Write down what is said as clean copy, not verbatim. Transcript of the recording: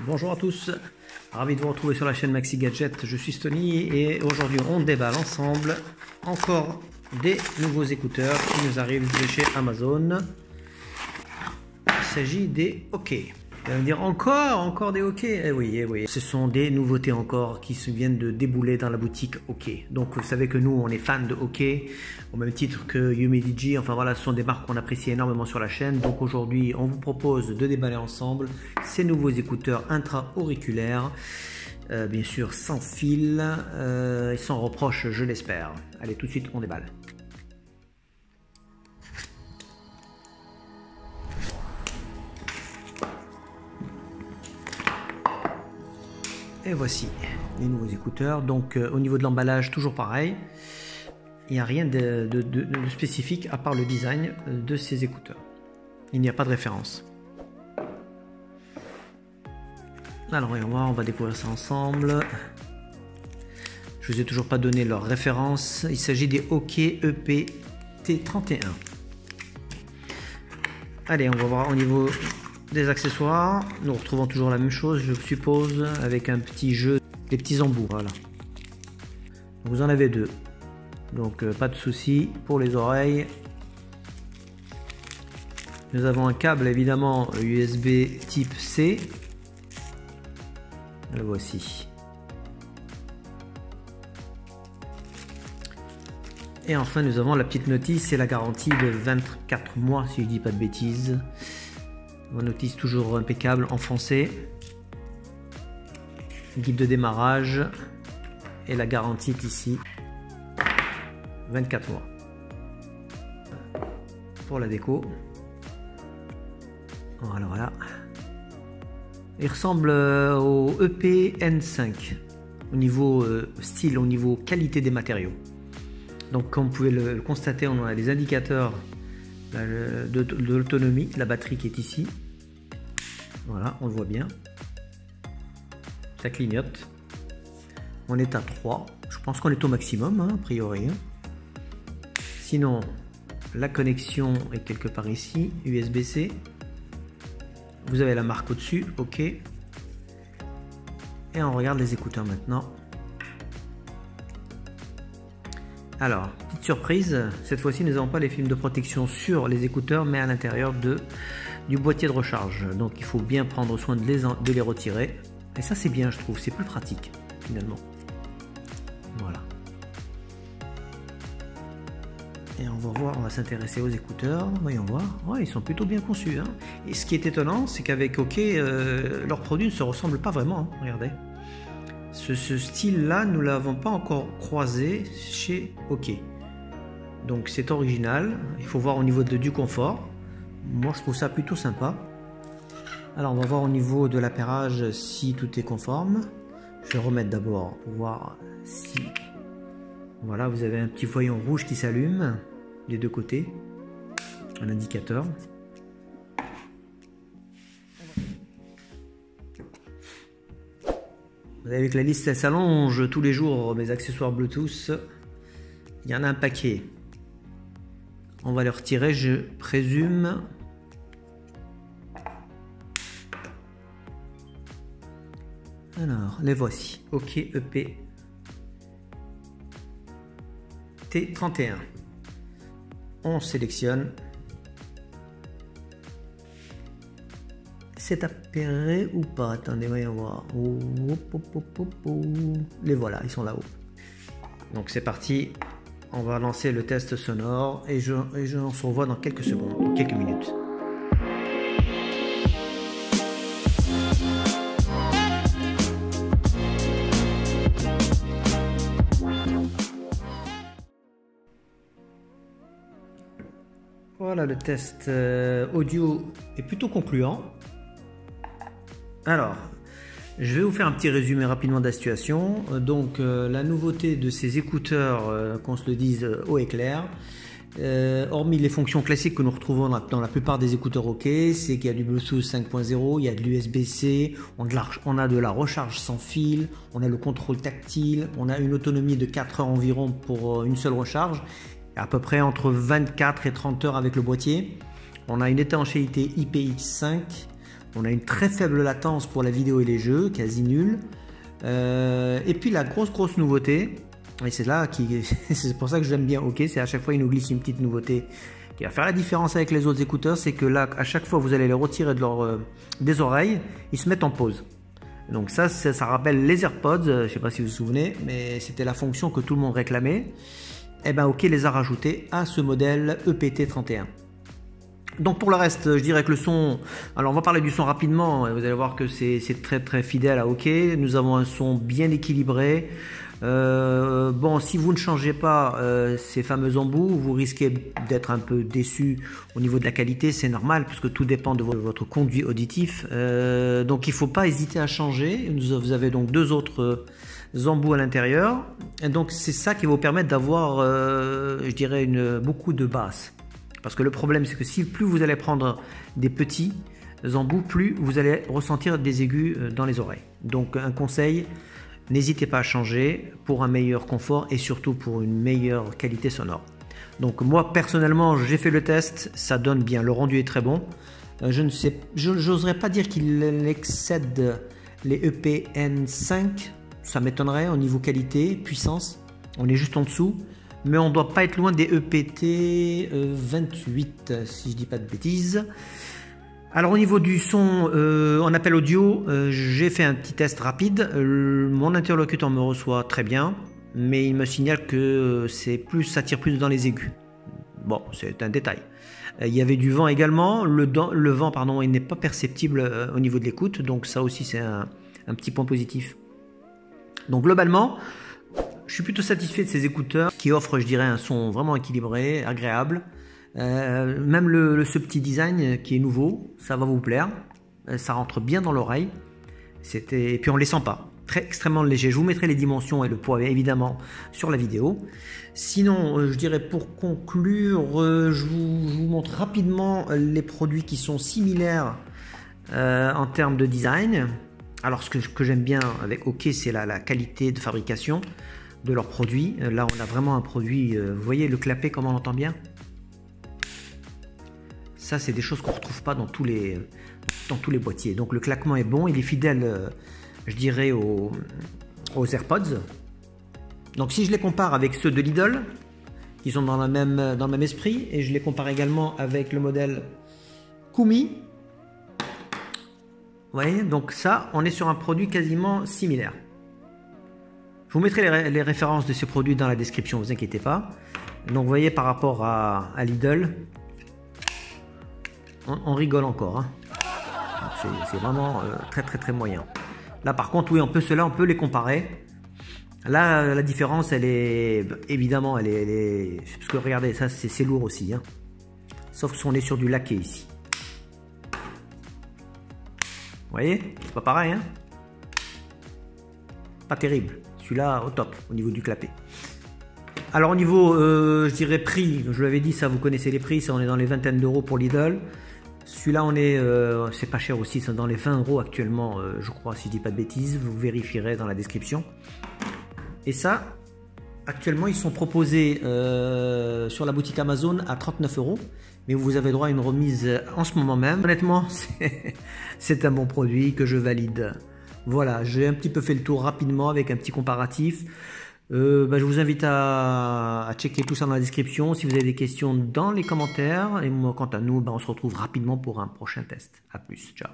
Bonjour à tous, ravi de vous retrouver sur la chaîne Maxi Gadget, je suis Stony et aujourd'hui on déballe ensemble encore des nouveaux écouteurs qui nous arrivent de chez Amazon. Il s'agit des OK. Vous allez me dire encore des OK. Eh oui, ce sont des nouveautés encore qui se viennent de débouler dans la boutique OK. Donc vous savez que nous on est fans de OK, au même titre que Humidigi. Enfin voilà, ce sont des marques qu'on apprécie énormément sur la chaîne. Donc aujourd'hui on vous propose de déballer ensemble ces nouveaux écouteurs intra-auriculaires. Bien sûr sans fil et sans reproche, je l'espère. Allez, tout de suite on déballe. Et voici les nouveaux écouteurs. Donc au niveau de l'emballage, toujours pareil. Il n'y a rien de spécifique à part le design de ces écouteurs. Il n'y a pas de référence. Alors voyons voir, on va découvrir ça ensemble. Je vous ai toujours pas donné leur référence. Il s'agit des OK EP T31. Allez, on va voir au niveau des accessoires. Nous retrouvons toujours la même chose, je suppose, avec un petit jeu, des petits embouts. Voilà. Vous en avez deux. Donc pas de souci pour les oreilles. Nous avons un câble évidemment USB type C. Le voici. Et enfin nous avons la petite notice, c'est la garantie de 24 mois si je dis pas de bêtises. Une notice toujours impeccable en français. Guide de démarrage. Et la garantie est ici. 24 mois. Pour la déco. Voilà. Il ressemble au EP-N5 au niveau style, au niveau qualité des matériaux. Donc comme vous pouvez le constater, on a les indicateurs de l'autonomie, la batterie qui est ici. Voilà, on le voit bien. Ça clignote. On est à 3. Je pense qu'on est au maximum, hein, a priori. Sinon, la connexion est quelque part ici, USB-C. Vous avez la marque au-dessus, OK. Et on regarde les écouteurs maintenant. Alors, petite surprise, cette fois-ci nous n'avons pas les films de protection sur les écouteurs, mais à l'intérieur du boîtier de recharge. Donc il faut bien prendre soin de les retirer. Et ça c'est bien, je trouve, c'est plus pratique finalement. Voilà. Et on va voir, on va s'intéresser aux écouteurs, voyons voir. Ouais, ils sont plutôt bien conçus. Hein. Et ce qui est étonnant, c'est qu'avec OK, leurs produits ne se ressemblent pas vraiment. Hein. Regardez. Ce style-là, nous ne l'avons pas encore croisé chez OK. Donc c'est original. Il faut voir au niveau du confort. Moi, je trouve ça plutôt sympa. Alors, on va voir au niveau de l'appairage si tout est conforme. Je vais remettre d'abord pour voir si... Voilà, vous avez un petit voyant rouge qui s'allume des deux côtés, un indicateur. Vous avez vu que la liste elle s'allonge tous les jours, mes accessoires Bluetooth. Il y en a un paquet. On va les retirer, je présume. Alors, les voici. OK EP T31. On sélectionne. C'est appairé ou pas? Attendez, voyons voir. Les voilà, ils sont là-haut. Donc c'est parti. On va lancer le test sonore et on se revoit dans quelques secondes, quelques minutes. Voilà, le test audio est plutôt concluant. Alors, je vais vous faire un petit résumé rapidement de la situation. Donc, la nouveauté de ces écouteurs, qu'on se le dise haut et clair, Hormis les fonctions classiques que nous retrouvons dans la plupart des écouteurs OK, c'est qu'il y a du Bluetooth 5.0, il y a de l'USB-C, on a de la recharge sans fil, on a le contrôle tactile, on a une autonomie de 4 heures environ pour une seule recharge, à peu près entre 24 et 30 heures avec le boîtier. On a une étanchéité IPX5, on a une très faible latence pour la vidéo et les jeux, quasi nulle. Et puis la grosse nouveauté, et c'est là c'est pour ça que j'aime bien OK, c'est à chaque fois il nous glisse une petite nouveauté qui va faire la différence avec les autres écouteurs, c'est que là à chaque fois vous allez les retirer des oreilles, ils se mettent en pause. Donc ça rappelle les AirPods, je ne sais pas si vous vous souvenez, mais c'était la fonction que tout le monde réclamait. Et ben OK les a rajoutés à ce modèle EPT31. Donc pour le reste, je dirais que le son, alors on va parler du son rapidement, vous allez voir que c'est très fidèle à OK, nous avons un son bien équilibré. Bon, si vous ne changez pas ces fameux embouts, vous risquez d'être un peu déçu au niveau de la qualité, c'est normal puisque tout dépend de votre conduit auditif. Donc il ne faut pas hésiter à changer, vous avez donc deux autres embouts à l'intérieur, et donc c'est ça qui va vous permettre d'avoir, je dirais, beaucoup de basses. Parce que le problème, c'est que si plus vous allez prendre des petits embouts, plus vous allez ressentir des aigus dans les oreilles. Donc un conseil, n'hésitez pas à changer pour un meilleur confort et surtout pour une meilleure qualité sonore. Donc moi personnellement, j'ai fait le test, ça donne bien, le rendu est très bon. J'oserais pas dire qu'il excède les EPN5, ça m'étonnerait au niveau qualité, puissance, on est juste en dessous. Mais on ne doit pas être loin des EPT 28, si je dis pas de bêtises. Alors au niveau du son en appel audio, j'ai fait un petit test rapide. Mon interlocuteur me reçoit très bien, mais il me signale que ça tire plus dans les aigus. Bon, c'est un détail. Il y avait du vent également. Le vent, pardon, il n'est pas perceptible au niveau de l'écoute, donc ça aussi c'est un petit point positif. Donc globalement, je suis plutôt satisfait de ces écouteurs qui offrent, je dirais, un son vraiment équilibré, agréable. Même ce petit design qui est nouveau, ça va vous plaire. Ça rentre bien dans l'oreille. Et puis on ne les sent pas. Extrêmement léger. Je vous mettrai les dimensions et le poids évidemment sur la vidéo. Sinon, je dirais pour conclure, je vous montre rapidement les produits qui sont similaires en termes de design. Alors ce que j'aime bien avec OK, c'est la qualité de fabrication de leurs produits. Là on a vraiment un produit, vous voyez le clapet comment on l'entend bien, ça c'est des choses qu'on ne retrouve pas dans tous les boîtiers. Donc le claquement est bon, il est fidèle, je dirais aux AirPods. Donc si je les compare avec ceux de Lidl qui sont dans le même esprit, et je les compare également avec le modèle Kumi, vous voyez, donc ça on est sur un produit quasiment similaire. Je vous mettrai les références de ces produits dans la description, ne vous inquiétez pas. Donc vous voyez par rapport à Lidl, on rigole encore. Hein. C'est vraiment très moyen. Là par contre, oui, on peut les comparer. Là, la différence, elle est évidemment, parce que regardez, ça c'est lourd aussi. Hein. Sauf que on est sur du laqué ici. Vous voyez, c'est pas pareil. Hein. Pas terrible. Celui-là au top au niveau du clapet. Alors au niveau je dirais prix, je l'avais dit, ça vous connaissez les prix, ça on est dans les vingtaines d'euros pour Lidl. Celui-là on est c'est pas cher aussi, c'est dans les 20 euros actuellement, je crois, si je dis pas de bêtises, vous vérifierez dans la description. Et ça actuellement ils sont proposés sur la boutique Amazon à 39 euros, mais vous avez droit à une remise en ce moment même. Honnêtement c'est un bon produit que je valide. Voilà, j'ai un petit peu fait le tour rapidement avec un petit comparatif. Je vous invite à checker tout ça dans la description. Si vous avez des questions, dans les commentaires. Et moi, quant à nous, on se retrouve rapidement pour un prochain test. A plus, ciao.